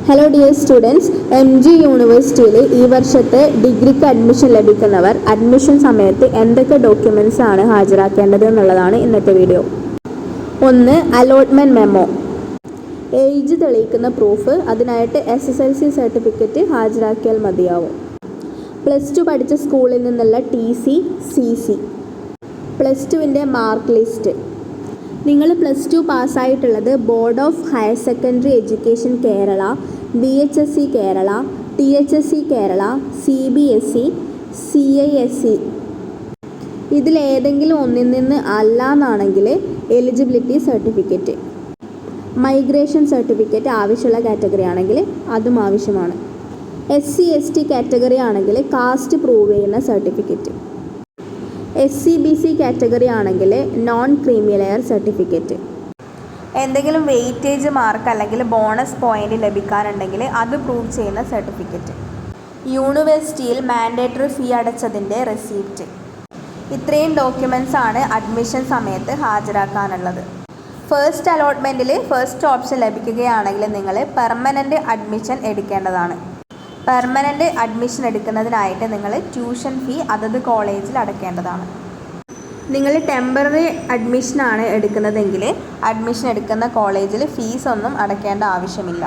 Hello dear students, MG യൂണിവേഴ്സിറ്റിയിൽ ഈ വർഷത്തെ ഡിഗ്രിക്ക് അഡ്മിഷൻ ലഭിക്കുന്നവർ അഡ്മിഷൻ സമയത്ത് എന്തൊക്കെ ഡോക്യുമെൻറ്റ്സ് ആണ് ഹാജരാക്കേണ്ടത് എന്നുള്ളതാണ് ഇന്നത്തെ വീഡിയോ. 1. Allotment memo. ഏജ് തെളിയിക്കുന്ന പ്രൂഫ്, അതിനായിട്ട് SSLC സർട്ടിഫിക്കറ്റ് ഹാജരാക്കിയാൽ മതിയാവും. +2 പഠിച്ച സ്കൂളിൽ നിന്നുള്ള TC, CC. +2ൻ്റെ മാർക്ക് ലിസ്റ്റ്. നിങ്ങൾ +2 പാസ്സായിട്ടുള്ളത് board of higher secondary education Kerala, BHSC Kerala, THSC Kerala, CBSE, CISE ഇതിലേതെങ്കിലും ഒന്നിൽ നിന്ന് അല്ല എന്നാണെങ്കിൽ എലിജിബിലിറ്റി സർട്ടിഫിക്കറ്റ്, മൈഗ്രേഷൻ സർട്ടിഫിക്കറ്റ് ആവശ്യമുള്ള കാറ്റഗറി ആണെങ്കിൽ അതും ആവശ്യമാണ്. SC ST കാറ്റഗറി ആണെങ്കിൽ കാസ്റ്റ് പ്രൂവ് ചെയ്യുന്ന സർട്ടിഫിക്കറ്റ്. SC BC കാറ്റഗറി ആണെങ്കിൽ നോൺ ക്രീമി ലെയർ സർട്ടിഫിക്കറ്റ്. എന്തെങ്കിലും വെയിറ്റേജ് മാർക്ക് അല്ലെങ്കിൽ ബോണസ് പോയിൻ്റ് ലഭിക്കാനുണ്ടെങ്കിൽ അത് പ്രൂവ് ചെയ്യുന്ന സർട്ടിഫിക്കറ്റ്. യൂണിവേഴ്സിറ്റിയിൽ മാൻഡേറ്ററി ഫീ അടച്ചതിൻ്റെ റെസീപ്റ്റ്. ഇത്രയും ഡോക്യുമെൻറ്റ്സ് ആണ് അഡ്മിഷൻ സമയത്ത് ഹാജരാക്കാനുള്ളത്. ഫസ്റ്റ് അലോട്ട്മെൻറ്റിൽ ഫസ്റ്റ് ഓപ്ഷൻ ലഭിക്കുകയാണെങ്കിൽ നിങ്ങൾ പെർമനൻ്റ് അഡ്മിഷൻ എടുക്കേണ്ടതാണ്. പെർമനൻ്റ് അഡ്മിഷൻ എടുക്കുന്നതിനായിട്ട് നിങ്ങൾ ട്യൂഷൻ ഫീ അതത് കോളേജിൽ അടയ്ക്കേണ്ടതാണ്. നിങ്ങൾ ടെമ്പററി അഡ്മിഷനാണ് എടുക്കുന്നതെങ്കിൽ അഡ്മിഷൻ എടുക്കുന്ന കോളേജിൽ ഫീസ് ഒന്നും അടയ്ക്കേണ്ട ആവശ്യമില്ല.